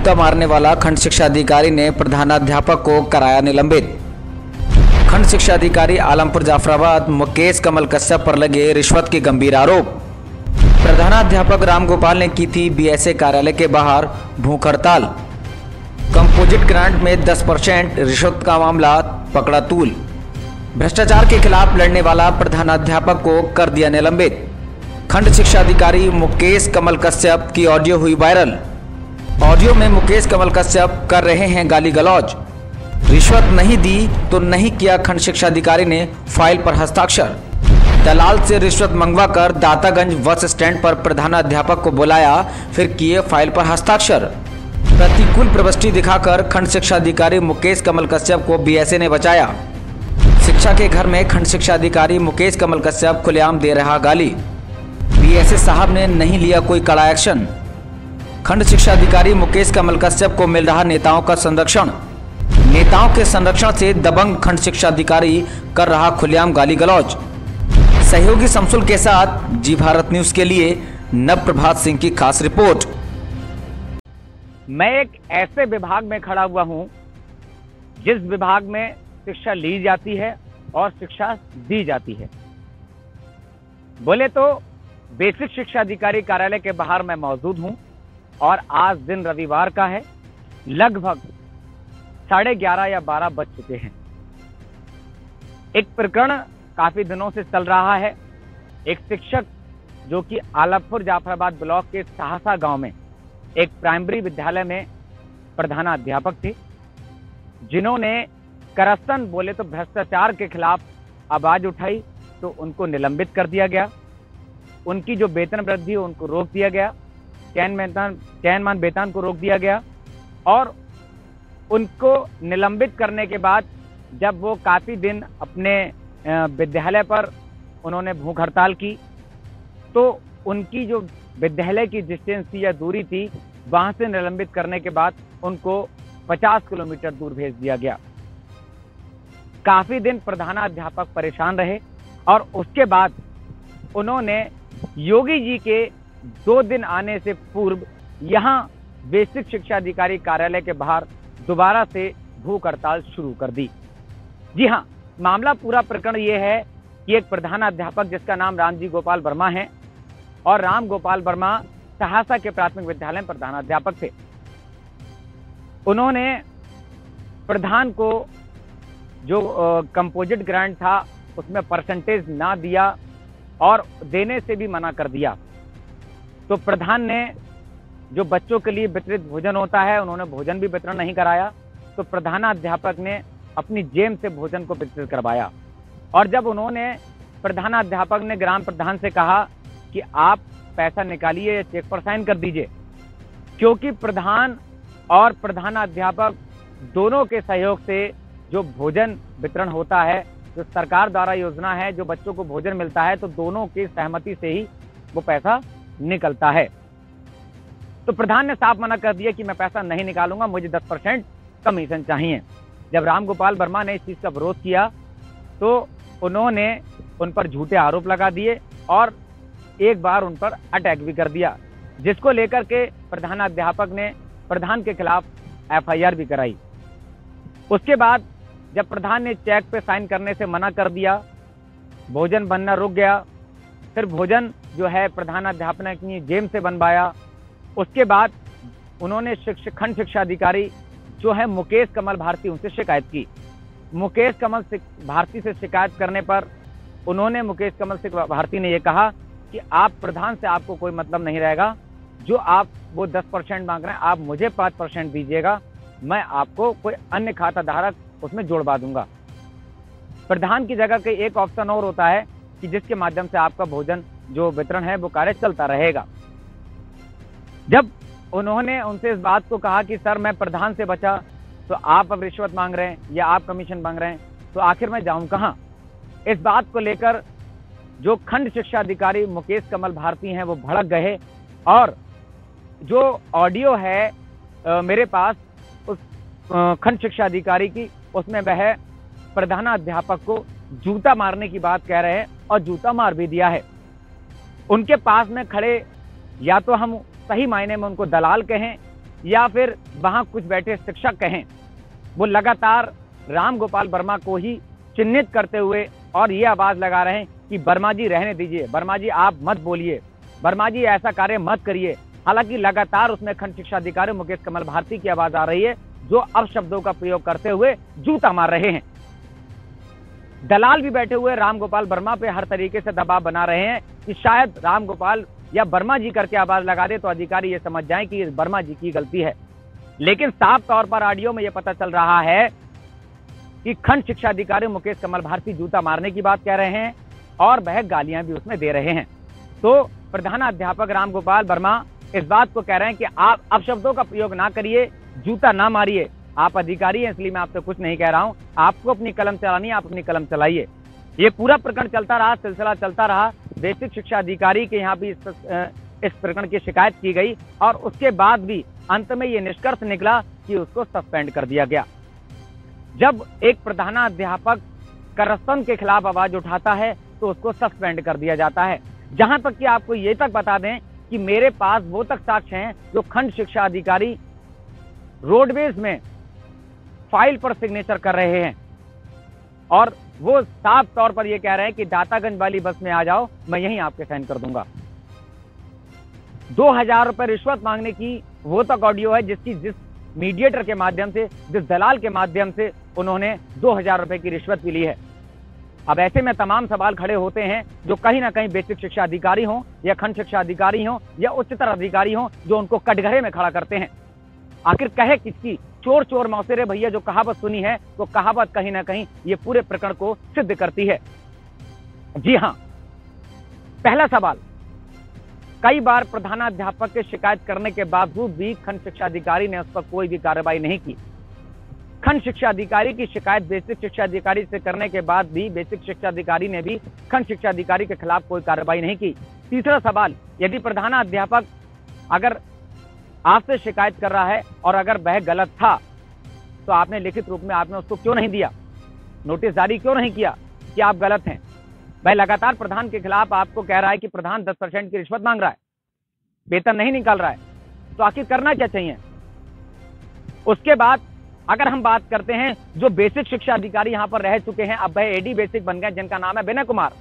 जूता मारने वाला खंड शिक्षा अधिकारी ने प्रधानाध्यापक को कराया निलंबित। खंड शिक्षा अधिकारी आलमपुर जाफराबाद मुकेश कमल कश्यप पर लगे रिश्वत के गंभीर आरोप। प्रधानाध्यापक रामगोपाल ने की थी बीएसए कार्यालय के बाहर भूख हड़ताल। कंपोजिट ग्रांट में 10% रिश्वत का मामला पकड़ा तूल। भ्रष्टाचार के खिलाफ लड़ने वाला प्रधानाध्यापक को कर दिया निलंबित। खंड शिक्षा अधिकारी मुकेश कमल कश्यप की ऑडियो हुई वायरल। ऑडियो में मुकेश कमल कश्यप कर रहे हैं गाली गलौज। रिश्वत नहीं दी तो नहीं किया खंड शिक्षा अधिकारी ने फाइल पर हस्ताक्षर। दलाल से रिश्वत मंगवाकर दातागंज बस स्टैंड पर प्रधानाध्यापक को बुलाया, फिर किए फाइल पर हस्ताक्षर। प्रतिकूल प्रविष्टि दिखाकर खंड शिक्षा अधिकारी मुकेश कमल कश्यप को बीएसए ने बचाया। शिक्षा के घर में खंड शिक्षा अधिकारी मुकेश कमल कश्यप खुलेआम दे रहा गाली। बीएसए साहब ने नहीं लिया कोई कड़ा एक्शन। खंड शिक्षा अधिकारी मुकेश कमल कश्यप को मिल रहा नेताओं का संरक्षण। नेताओं के संरक्षण से दबंग खंड शिक्षा अधिकारी कर रहा खुलेआम गाली गलौज। सहयोगी शमसुल के साथ जी भारत न्यूज के लिए नवप्रभात सिंह की खास रिपोर्ट। मैं एक ऐसे विभाग में खड़ा हुआ हूं जिस विभाग में शिक्षा ली जाती है और शिक्षा दी जाती है। बोले तो बेसिक शिक्षा अधिकारी कार्यालय के बाहर मैं मौजूद हूं और आज दिन रविवार का है। लगभग 11:30 या 12 बज चुके हैं। एक प्रकरण काफी दिनों से चल रहा है। एक शिक्षक जो कि आलमपुर जाफराबाद ब्लॉक के सहसा गांव में एक प्राइमरी विद्यालय में प्रधानाध्यापक थे, जिन्होंने करप्शन बोले तो भ्रष्टाचार के खिलाफ आवाज उठाई तो उनको निलंबित कर दिया गया। उनकी जो वेतन वृद्धि उनको रोक दिया गया, चयनमान वेतन को रोक दिया गया और उनको निलंबित करने के बाद जब वो काफी दिन अपने विद्यालय पर उन्होंने भूख हड़ताल की तो उनकी जो विद्यालय की डिस्टेंस थी या दूरी थी, वहां से निलंबित करने के बाद उनको 50 किलोमीटर दूर भेज दिया गया। काफी दिन प्रधानाध्यापक परेशान रहे और उसके बाद उन्होंने योगी जी के 2 दिन आने से पूर्व यहां बेसिक शिक्षा अधिकारी कार्यालय के बाहर दोबारा से भूख हड़ताल शुरू कर दी। जी हां, मामला पूरा प्रकरण यह है कि एक प्रधानाध्यापक जिसका नाम रामजी गोपाल वर्मा है और राम गोपाल वर्मा सहसा के प्राथमिक विद्यालय में प्रधानाध्यापक थे। उन्होंने प्रधान को जो कंपोजिट ग्रांट था उसमें परसेंटेज ना दिया और देने से भी मना कर दिया। तो प्रधान ने जो बच्चों के लिए वितरित भोजन होता है उन्होंने भोजन भी वितरण नहीं कराया। तो प्रधानाध्यापक ने अपनी जेब से भोजन को वितरित करवाया और जब उन्होंने प्रधानाध्यापक ने ग्राम प्रधान से कहा कि आप पैसा निकालिए या चेक पर साइन कर दीजिए, क्योंकि प्रधान और प्रधानाध्यापक दोनों के सहयोग से जो भोजन वितरण होता है, जो सरकार द्वारा योजना है, जो बच्चों को भोजन मिलता है, तो दोनों की सहमति से ही वो पैसा निकलता है। तो प्रधान ने साफ मना कर दिया कि मैं पैसा नहीं निकालूंगा, मुझे 10% कमीशन चाहिए। जब रामगोपाल वर्मा ने इस चीज का विरोध किया तो उन्होंने उन पर झूठे आरोप लगा दिए और एक बार उन पर अटैक भी कर दिया, जिसको लेकर के प्रधानाध्यापक ने प्रधान के खिलाफ एफआईआर भी कराई। उसके बाद जब प्रधान ने चेक पे साइन करने से मना कर दिया, भोजन बनना रुक गया। फिर भोजन जो है प्रधानाध्यापक ने अपनी जेब से बनवाया। उसके बाद उन्होंने खंड शिक्षा अधिकारी जो है मुकेश कमल भारती, उनसे शिकायत की। मुकेश कमल भारती से शिकायत करने पर उन्होंने मुकेश कमल भारती ने यह कहा कि आप प्रधान से आपको कोई मतलब नहीं रहेगा, जो आप वो 10% मांग रहे हैं आप मुझे 5% दीजिएगा, मैं आपको कोई अन्य खाता धारक उसमें जोड़वा दूंगा। प्रधान की जगह के एक ऑप्शन और होता है कि जिसके माध्यम से आपका भोजन जो वितरण है वो कार्य चलता रहेगा। जब उन्होंने उनसे इस बात को कहा कि सर मैं प्रधान से बचा तो आप अब रिश्वत मांग रहे हैं या आप कमीशन मांग रहे हैं, तो आखिर मैं जाऊं कहां? इस बात को लेकर जो खंड शिक्षा अधिकारी मुकेश कमल भारती हैं वो भड़क गए और जो ऑडियो है मेरे पास उस खंड शिक्षा अधिकारी की, उसमें वह प्रधानाध्यापक को जूता मारने की बात कह रहे हैं और जूता मार भी दिया है। उनके पास में खड़े या तो हम सही मायने में उनको दलाल कहें या फिर वहां कुछ बैठे शिक्षक कहें, वो लगातार रामगोपाल वर्मा को ही चिन्हित करते हुए और ये आवाज लगा रहे हैं कि वर्मा जी रहने दीजिए, वर्मा जी आप मत बोलिए, वर्मा जी ऐसा कार्य मत करिए। हालांकि लगातार उसमें खंड शिक्षा अधिकारी मुकेश कमल भारती की आवाज आ रही है, जो अपशब्दों का प्रयोग करते हुए जूता मार रहे हैं। दलाल भी बैठे हुए रामगोपाल वर्मा पे हर तरीके से दबाव बना रहे हैं कि शायद रामगोपाल या वर्मा जी करके आवाज लगा दे तो अधिकारी ये समझ जाएं कि वर्मा जी की गलती है। लेकिन साफ तौर पर ऑडियो में यह पता चल रहा है कि खंड शिक्षा अधिकारी मुकेश कमल भारती जूता मारने की बात कह रहे हैं और वह गालियां भी उसमें दे रहे हैं। तो प्रधानाध्यापक रामगोपाल वर्मा इस बात को कह रहे हैं कि आप अपशब्दों का प्रयोग ना करिए, जूता ना मारिए, आप अधिकारी हैं इसलिए मैं आपसे कुछ नहीं कह रहा हूं, आपको अपनी कलम चलानी है, आप अपनी कलम चलाइए। ये पूरा प्रकरण चलता रहा, सिलसिला चलता रहा। बेसिक शिक्षा अधिकारी के यहाँ भी इस प्रकरण की शिकायत की गई और उसके बाद भी अंत में ये निष्कर्ष निकला कि उसको सस्पेंड कर दिया गया। जब एक प्रधानाध्यापक करप्शन के खिलाफ आवाज उठाता है तो उसको सस्पेंड कर दिया जाता है। जहां तक कि आपको ये तक बता दें कि मेरे पास वो तक साक्ष्य हैं जो खंड शिक्षा अधिकारी रोडवेज में फाइल पर सिग्नेचर कर रहे हैं और वो साफ तौर पर ये कह रहे हैं कि दातागंज वाली बस में आ जाओ, मैं यहीं आपके साइन कर दूंगा। 2000 रुपए रिश्वत मांगने की वो तक ऑडियो है जिस मीडिएटर के माध्यम से, जिस दलाल के माध्यम से उन्होंने 2000 रुपए की रिश्वत भी ली है। अब ऐसे में तमाम सवाल खड़े होते हैं जो कहीं ना कहीं बेसिक शिक्षा अधिकारी हों या खंड शिक्षा अधिकारी हों या उच्चतर अधिकारी हों जो उनको कटघरे में खड़ा करते हैं। आखिर कहे किसकी, चोर चोर मौसेरे भैया जो कहावत सुनी है वो कहावत कहीं ना कहीं ये पूरे प्रकरण को सिद्ध करती है। जी हां, पहला सवाल, कई बार प्रधानाध्यापक के शिकायत करने के बावजूद भी खंड शिक्षा अधिकारी ने उस पर कोई भी कार्रवाई नहीं की। खंड शिक्षा अधिकारी की शिकायत बेसिक शिक्षा अधिकारी से करने के बाद भी बेसिक शिक्षा अधिकारी ने भी खंड शिक्षा अधिकारी के खिलाफ कोई कार्रवाई नहीं की। तीसरा सवाल, यदि प्रधानाध्यापक अगर आपसे शिकायत कर रहा है और अगर वह गलत था तो आपने लिखित रूप में आपने उसको क्यों नहीं दिया, नोटिस जारी क्यों नहीं किया कि आप गलत हैं? वह लगातार प्रधान के खिलाफ आपको कह रहा है कि प्रधान 10% की रिश्वत मांग रहा है, वेतन नहीं निकाल रहा है, तो आखिर करना क्या चाहिए? उसके बाद अगर हम बात करते हैं जो बेसिक शिक्षा अधिकारी यहां पर रह चुके हैं, अब वह एडी बेसिक बन गए, जिनका नाम है विनय कुमार।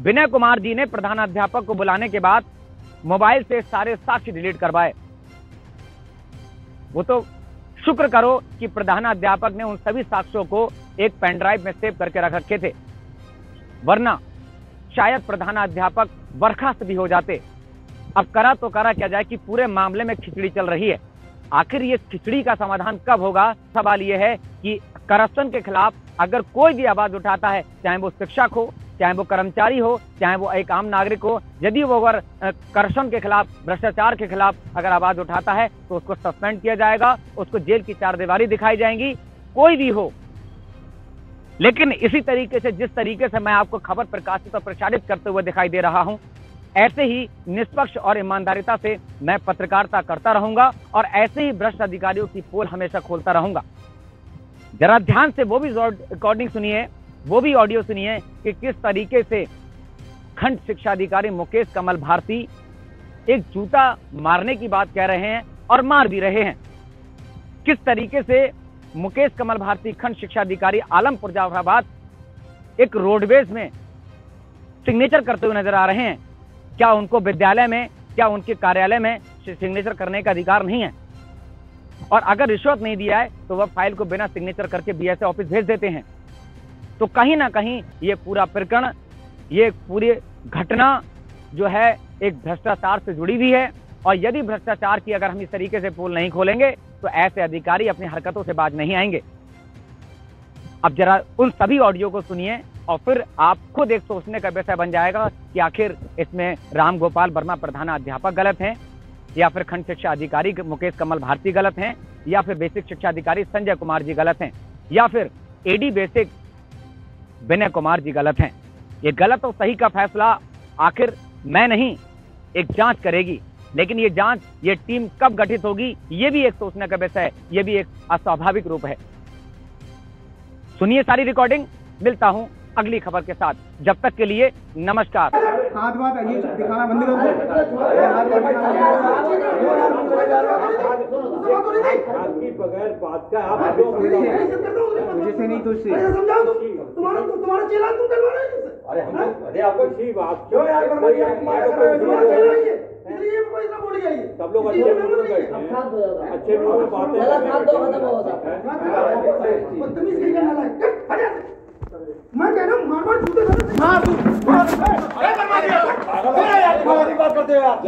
विनय कुमार जी ने प्रधानाध्यापक को बुलाने के बाद मोबाइल से सारे साक्ष्य डिलीट करवाए। वो तो शुक्र करो कि प्रधानाध्यापक ने उन सभी साक्ष्यों को एक पेन ड्राइव में सेव करके रख रखे थे, वरना शायद प्रधानाध्यापक बर्खास्त भी हो जाते। अब करा तो करा क्या जाए कि पूरे मामले में खिचड़ी चल रही है। आखिर ये खिचड़ी का समाधान कब होगा? सवाल ये है कि करप्शन के खिलाफ अगर कोई भी आवाज उठाता है, चाहे वो शिक्षक हो, चाहे वो कर्मचारी हो, चाहे वो एक आम नागरिक हो, यदि वो अगर करप्शन के खिलाफ, भ्रष्टाचार के खिलाफ अगर आवाज उठाता है तो उसको सस्पेंड किया जाएगा, उसको जेल की चारदीवारी दिखाई जाएंगी, कोई भी हो। लेकिन इसी तरीके से, जिस तरीके से मैं आपको खबर प्रकाशित और प्रसारित करते हुए दिखाई दे रहा हूं, ऐसे ही निष्पक्ष और ईमानदारिता से मैं पत्रकारिता करता रहूंगा और ऐसे ही भ्रष्ट अधिकारियों की पोल हमेशा खोलता रहूंगा। जरा ध्यान से वो भी रिकॉर्डिंग सुनिए, वो भी ऑडियो सुनिए कि किस तरीके से खंड शिक्षा अधिकारी मुकेश कमल भारती एक जूता मारने की बात कह रहे हैं और मार भी रहे हैं। किस तरीके से मुकेश कमल भारती खंड शिक्षा अधिकारी आलमपुर जाफराबाद एक रोडवेज में सिग्नेचर करते हुए नजर आ रहे हैं। क्या उनको विद्यालय में, क्या उनके कार्यालय में सिग्नेचर करने का अधिकार नहीं है? और अगर रिश्वत नहीं दिया है तो वह फाइल को बिना सिग्नेचर करके बीएसए ऑफिस भेज देते हैं। तो कहीं ना कहीं ये पूरा प्रकरण, ये पूरी घटना जो है एक भ्रष्टाचार से जुड़ी हुई है। और यदि भ्रष्टाचार की अगर हम इस तरीके से पोल नहीं खोलेंगे तो ऐसे अधिकारी अपनी हरकतों से बाज नहीं आएंगे। अब जरा उन सभी ऑडियो को सुनिए और फिर आप खुद एक सोचने का विषय बन जाएगा कि आखिर इसमें रामगोपाल वर्मा प्रधानाध्यापक गलत हैं या फिर खंड शिक्षा अधिकारी मुकेश कमल भारती गलत हैं या फिर बेसिक शिक्षा अधिकारी संजय कुमार जी गलत हैं या फिर एडी बेसिक विनय कुमार जी गलत हैं। ये गलत और सही का फैसला आखिर मैं नहीं, एक जांच करेगी। लेकिन ये जांच, ये टीम कब गठित होगी, ये भी एक सोचने का विषय है, ये भी एक अस्वाभाविक रूप है। सुनिए सारी रिकॉर्डिंग। मिलता हूं अगली खबर के साथ, जब तक के लिए नमस्कार। हाथ बात ये दिखाना बंद कर दो। बात हो रही थी आपकी बगैर बात का आप मुझे से नहीं तुझसे समझाओ तुम्हारा चेला तुम करवा रहे हो। अरे हम अरे आपको अच्छी बात क्यों यार वर्मा जी इसलिए कोई इतना बोली है सब लोग अच्छे मूड में बैठे हैं, अच्छे मूड में बातें बदतमीज नहीं करना लायक मैं कह रहा हूँ मार मार जूते मार तू अरे वर्मा जी अरे यार हमारी बात करते हो यार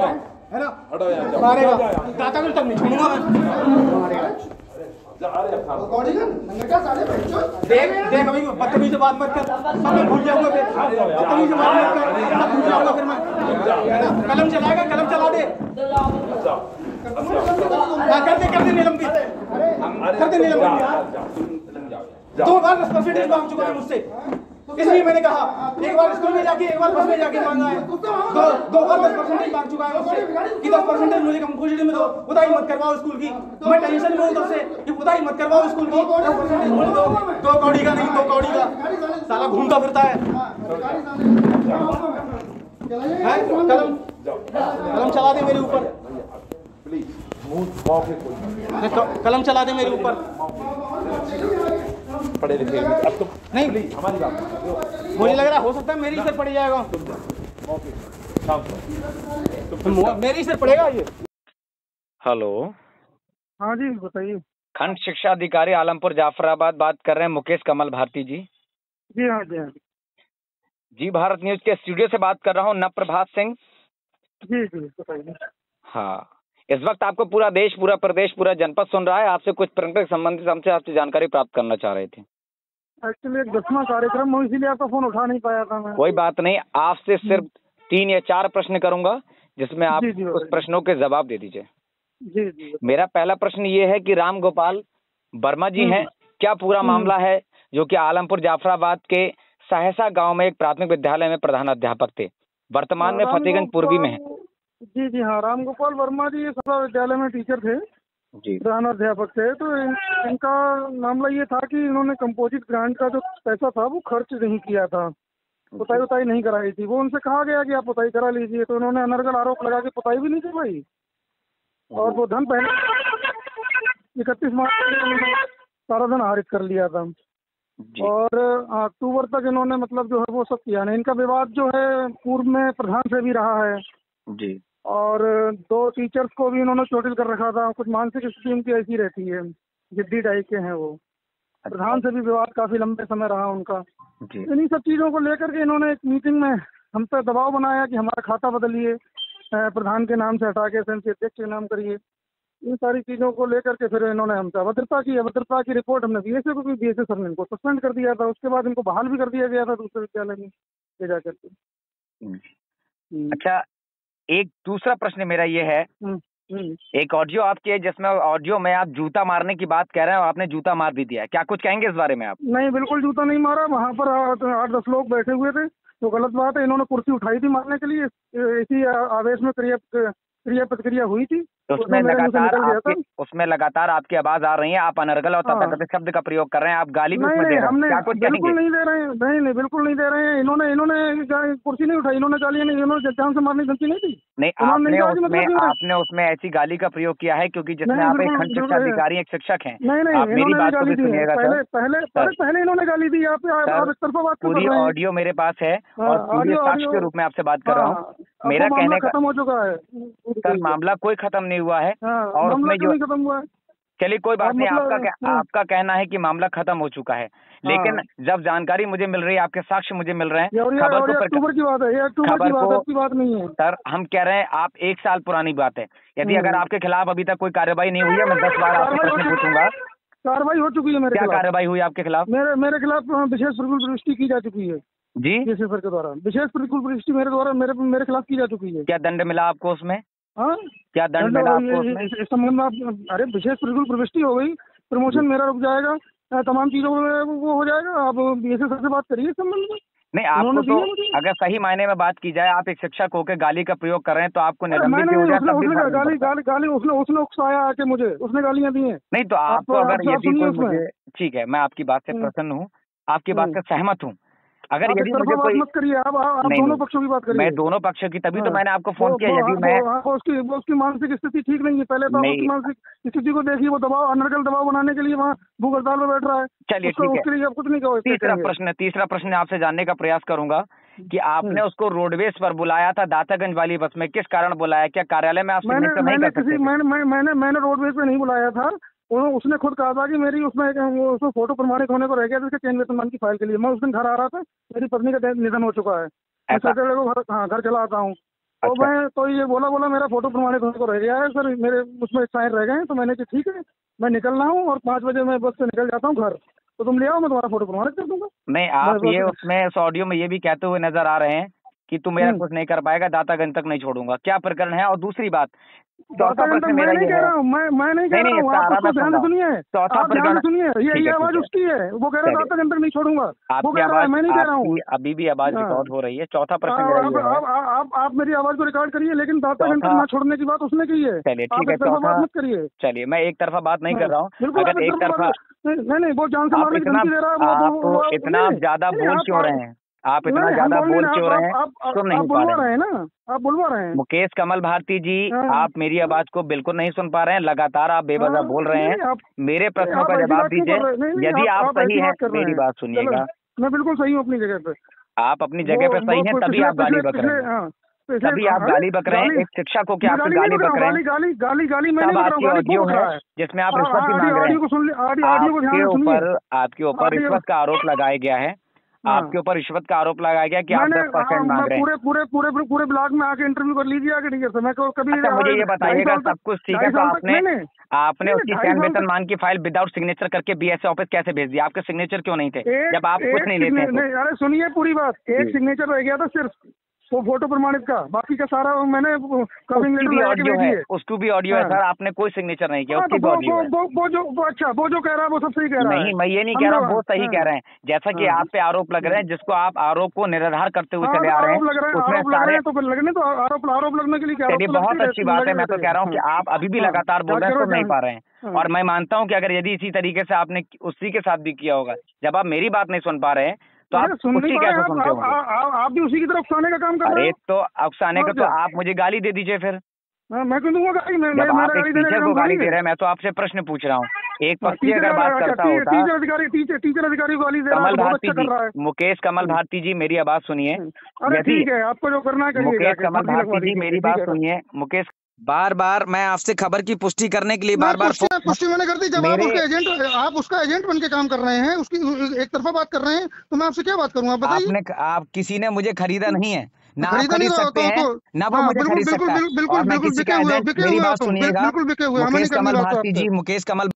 है ना हटो यार मारेगा दाता को तक नहीं छोड़ूंगा मैं रिकॉर्डिंग नंगा साले बच्चों देख अभी बदतमीज से बात मत कर सब मैं भूल जाऊंगा फिर बदतमीज से बात मत कर सब भूल जाऊंगा फिर मैं कलम चलाएगा कलम चला दे कर दे निलंबित कर दे निलंबित 2 बार रिस्पांसिबिलिटी मांग चुका है मुझसे इसलिए मैंने कहा एक बार स्कूल में जाके एक बार बस में जाके मांगा है दो बार 10% मांग चुका है मुझसे कि 10% मुझे कंपोजिशन में दो उदाई मत करवाओ स्कूल की मैं टेंशन में हूं तब से कि उदाई मत करवाओ स्कूल की 2 कौड़ी का नहीं 2 कौड़ी का साला घूमता फिरता है कलम चला दे मेरे ऊपर कलम चला दे मेरे ऊपर पढ़े लिखे अब तो नहीं हमारी बात मुझे लग रहा हो सकता है मेरी सिर पड़ जाएगा मेरी सिर पड़ेगा ये। हेलो, हाँ जी बताइए। खंड शिक्षा अधिकारी आलमपुर जाफराबाद बात कर रहे हैं, मुकेश कमल भारती जी। जी हाँ जी हाँ जी भारत न्यूज के स्टूडियो से बात कर रहा हूँ, नवप्रभात सिंह। जी जी बताइए। हाँ, इस वक्त आपको पूरा देश, पूरा प्रदेश, पूरा जनपद सुन रहा है। आपसे कुछ प्रकरण संबंधित हमसे आपसे जानकारी प्राप्त करना चाह रहे थे। एक्चुअली एक 10वां कार्यक्रम हो इसीलिए आपका फोन उठा नहीं पाया था मैं। कोई बात नहीं, आपसे सिर्फ 3 या 4 प्रश्न करूंगा जिसमें आप उस प्रश्नों के जवाब दे दीजिए। जी जी। मेरा पहला प्रश्न ये है कि राम गोपाल वर्मा जी हैं, क्या पूरा मामला है जो कि आलमपुर जाफराबाद के सहसा गांव में एक प्राथमिक विद्यालय में प्रधानाध्यापक थे, वर्तमान में फतेहगंज पूर्वी में है? जी जी हाँ, राम गोपाल वर्मा जी सहसा विद्यालय में टीचर थे जी, प्रधानाध्यापक थे। तो इनका मामला ये था कि इन्होंने कंपोजिट ग्रांट का जो पैसा था वो खर्च नहीं किया था, पुताई नहीं कराई थी। वो उनसे कहा गया कि आप पुताई करा लीजिए, तो उन्होंने अनर्गल आरोप लगा के पुताई भी नहीं करवाई और वो धन पहले 31 मार्च को सारा धन आहरित कर लिया था और अक्टूबर तक इन्होंने मतलब जो है वो सब किया नहीं। इनका विवाद जो है पूर्व में प्रधान से भी रहा है जी, और 2 टीचर्स को भी इन्होंने चोटिल कर रखा था। कुछ मानसिक स्थिति उनकी ऐसी रहती है, जिद्दी टाइप के हैं वो। प्रधान से भी विवाद काफी लंबे समय रहा उनका। इन्हीं सब चीजों को लेकर के इन्होंने एक मीटिंग में हम पे दबाव बनाया कि हमारा खाता बदलिए, प्रधान के नाम से हटा के एसएमसी अध्यक्ष के नाम करिए। इन सारी चीजों को लेकर के फिर इन्होंने हमसे अभद्रता की रिपोर्ट हमने बीएसए को भी, बीएसए सर ने इनको सस्पेंड कर दिया था। उसके बाद इनको बहाल भी कर दिया गया था दूसरे विद्यालय में ले जाकर के। अच्छा, एक दूसरा प्रश्न मेरा ये है, एक ऑडियो आपकी है जिसमें ऑडियो में आप जूता मारने की बात कह रहे हैं और आपने जूता मार भी दिया है, क्या कुछ कहेंगे इस बारे में आप? नहीं, बिल्कुल जूता नहीं मारा। वहाँ पर 8-10 लोग बैठे हुए थे, तो गलत बात है। इन्होंने कुर्सी उठाई थी मारने के लिए, इसी आवेश में क्रिया प्रतिक्रिया हुई थी। तो उसमें लगातार आपकी आवाज आ रही है, आप अनर्गल और तथाकथित शब्द का प्रयोग कर रहे हैं, आप गाली भी उसमें दे रहे हैं, क्या कुछ कहेंगे? बिल्कुल नहीं दे रहे हैं, नहीं बिल्कुल नहीं दे रहे हैं। इन्होंने कुर्सी नहीं उठाई, इन्होंने गाली नहीं, इन्होंने जान से मारने की धमकी नहीं दी। नहीं, आपने उसमें ऐसी गाली का प्रयोग किया है क्योंकि जिसमें आप एक खंड शिक्षा अधिकारी, एक शिक्षक हैं। नहीं, मेरी बात को भी सुनिएगा सर। पहले इन्होंने गाली दी। आप एक तरफा बात कर रहे हैं। पूरी ऑडियो मेरे पास है और पूरी साक्ष्य के रूप में आपसे बात कर रहा हूँ। मेरा कहने का खत्म हो चुका है सर, मामला कोई खत्म नहीं हुआ है और उसमें जो खत्म हुआ है। चलिए कोई बात नहीं, आपका कहना है कि मामला खत्म हो चुका है, लेकिन जब जानकारी मुझे मिल रही है, आपके साक्ष्य मुझे मिल रहे हैं, अक्टूबर की बात है, अक्टूबर की बात नहीं है सर। हम कह रहे हैं आप 1 साल पुरानी बात है। यदि अगर आपके खिलाफ अभी तक कोई कार्रवाई नहीं हुई है, मैं 10 बार आपसे प्रश्न पूछूंगा। कार्रवाई हो चुकी है मेरे क्या कार्रवाई हुई आपके खिलाफ? मेरे खिलाफ विशेष प्रतिकूल दृष्टि की जा चुकी है जी, डीसी सर के द्वारा विशेष प्रतिकूल दृष्टि मेरे खिलाफ की जा चुकी है। क्या दंड मिला आपको उसमें? हाँ, क्या दंड मिला आपको उसमें? इस संबंध में अरे विशेष प्रतिकूल प्रविष्टि हो गई, प्रमोशन मेरा रुक जाएगा, तमाम चीजों में वो हो जाएगा। आप बीएसए सर से बात करिए इस संबंध में। नहीं, आपको तो अगर सही मायने में बात की जाए, आप एक शिक्षक होकर गाली का प्रयोग कर रहे हैं तो आपको निलंबित भी हो जाए। गाली उसने उकसाया आके मुझे, उसने गालियां दी हैं। नहीं तो आपको अगर यदि कोई मुझे, ठीक है, मैं आपकी बात से प्रसन्न हूँ, आपकी बात से सहमत हूँ, अगर यदि मुझे कोई मत करिए, आप दोनों पक्षों की बात करिए। मैं दोनों पक्षों की, तभी तो मैंने आपको फोन किया। यदि मैं उसकी मानसिक स्थिति ठीक नहीं है, पहले तो उसकी मानसिक स्थिति को देखिए। वो दबाव, अनर्गल दबाव बनाने के लिए वहाँ भूख हड़ताल में बैठ रहा है। चलिए ठीक है, उसके लिए आप कुछ नहीं कहो। तीसरा प्रश्न आपसे जानने का प्रयास करूंगा कि आपने उसको रोडवेज पर बुलाया था दातागंज वाली बस में, किस कारण बुलाया? क्या कार्यालय में आप सिग्नेचर नहीं कर सकते? मैंने रोडवेज पे नहीं बुलाया था। उसने खुद कहा था कि मेरी उसमें फोटो प्रमाणित होने को रह गया था, इसके चयन वेतनमान की फाइल के लिए। मैं उस दिन घर आ रहा था, मेरी पत्नी का निधन हो चुका है। मैं सैटरडे को घर चला आता हूँ। तो मैं तो ये बोला मेरा फोटो प्रमाणित होने को रह गया है सर, मेरे उसमें साइन रह गए हैं। तो मैंने कहा ठीक है, मैं निकल रहा हूँ और 5 बजे मैं बस से निकल जाता हूँ घर। तो तुम ले आओ, मैं तुम्हारा फोटो प्रमाणित कर दूंगा। नहीं, आप ये उसमें इस ऑडियो में ये भी कहते हुए नजर आ रहे हैं कि तू मेरा कुछ नहीं कर पाएगा, दातागंज तक नहीं छोड़ूंगा। क्या प्रकरण है? और दूसरी बात, चौथा प्रश्न मेरा ये है। मैं नहीं कह रहा हूँ, आप ध्यान सुनिए। चौथा प्रकरण सुनिए, ये आवाज उसकी है, वो कह रहा है दातागंज तक नहीं छोड़ूंगा। आपकी आवाज, मैं नहीं कह रहा हूँ, अभी भी आवाज रिकॉर्ड हो रही है। चौथा प्रश्न आप मेरी आवाज को रिकॉर्ड करिए, लेकिन दातागंज तक ना छोड़ने की बात उसने की है। चलिए ठीक है, चौथा मत करिए। चलिए, मैं एक तरफा बात नहीं कर रहा हूँ। अगर एक तरफा नहीं, वो जान से मारने की धमकी दे रहा है। आप इतना ज्यादा बोल क्यों रहे हैं? आप इतना ज्यादा बोल क्यों रहे हैं? सुन नहीं पा रहे हैं ना, आप बुलवा रहे हैं। मुकेश कमल भारती जी, आप मेरी आवाज को बिल्कुल नहीं सुन पा रहे हैं, लगातार आप बेवजह बोल रहे हैं। मेरे प्रश्नों का जवाब दीजिए। यदि आप सही हैं, मेरी बात सुनिएगा। मैं बिल्कुल सही हूँ अपनी जगह पे। आप अपनी जगह पे सही हैं, तभी आप गाली बक रहे हैं। तभी आप गाली बक रहे हैं। एक शिक्षक को क्या आप गाली बक रहे हैं? गाली तब आपकी ऑडियो है जिसमें आप रिश्वत भी मांग रहे हैं। आपके ऊपर रिश्वत का आरोप लगाया गया है। आपके ऊपर रिश्वत का आरोप लगाया गया कि आप 10% मांग रहे हैं। पूरे ब्लॉग में आके इंटरव्यू कर लीजिए आगे, ठीक है सर। मैं कभी मुझे ये बताइएगा, सब कुछ ठीक है तो आपने उसकी चयन वेतनमान की फाइल विदाउट सिग्नेचर करके बीएसए ऑफिस कैसे भेज दिया? आपके सिग्नेचर क्यों नहीं थे जब आप कुछ नहीं लेते? अरे सुनिए पूरी बात, एक सिग्नेचर रह गया था सिर्फ वो फोटो प्रमाणित का, बाकी का सारा मैंने उसकी भी ऑडियो है सर। आपने कोई सिग्नेचर नहीं किया, उसकी भी ऑडियो है। वो जो कह रहा है वो सब सही कह रहा है। नहीं, मैं ये नहीं कह रहा हूँ, वो सही कह रहे हैं। जैसा कि आप पे आरोप लग रहे हैं, जिसको आप आरोप को निराधार करते हुए चले आ रहे हैं, उसमें सारे आरोप लगने के लिए क्या? चलिए, बहुत अच्छी बात है। मैं तो कह रहा हूँ कि आप अभी भी लगातार बोल रहे हैं, सुन नहीं पा रहे हैं। और मैं मानता हूँ कि अगर यदि इसी तरीके से आपने उसी के साथ भी किया होगा, जब आप मेरी बात नहीं सुन पा रहे हैं तो आप उसकी कैसे सुनते होंगे? आप भी उसी की तरफ उकसाने का काम कर रहे हैं। अरे तो उकसाने का तो आप मुझे गाली दे दीजिए फिर। मैं क्यों दूंगा गाली? जब आप एक टीचर को गाली दे रहे हैं, मैं तो आपसे प्रश्न पूछ रहा हूँ। एक पक्षी अगर बात करता होता, टीचर अधिकारी को गाली दे रहा है। कमल भारती जी, मुकेश कमल भारती जी, मेरी आवाज सुनिए। ठीक है, आपको जो करना है मुकेश कमल भारती जी, मेरी बात सुनिए। मुकेश, बार बार मैं आपसे खबर की पुष्टि करने के लिए बार पुष्टि मैंने कर दी। जब आप उसका एजेंट बन के काम कर रहे हैं, उसकी एक तरफा बात कर रहे हैं, तो मैं आपसे क्या बात करूंगा? बताइए। आप किसी ने मुझे खरीदा नहीं है, ना खरीद सकते हैं, ना वो मुझे खरीद सकता है। और मैं किसी का एजेंट, मेरी बात सुनिएगा मुकेश कमल भारती जी, मुकेश कमल।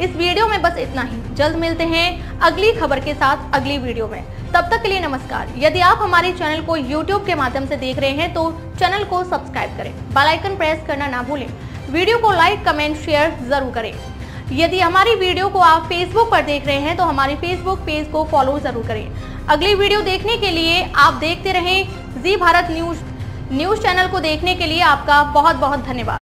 इस वीडियो में बस इतना ही। जल्द मिलते हैं अगली खबर के साथ अगली वीडियो में। तब तक के लिए नमस्कार। यदि आप हमारे चैनल को YouTube के माध्यम से देख रहे हैं तो चैनल को सब्सक्राइब करें, बेल आइकन प्रेस करना ना भूलें, वीडियो को लाइक, कमेंट, शेयर जरूर करें। यदि हमारी वीडियो को आप Facebook पर देख रहे हैं तो हमारे Facebook पेज को फॉलो जरूर करें। अगली वीडियो देखने के लिए आप देखते रहें जी भारत न्यूज चैनल को देखने के लिए आपका बहुत बहुत धन्यवाद।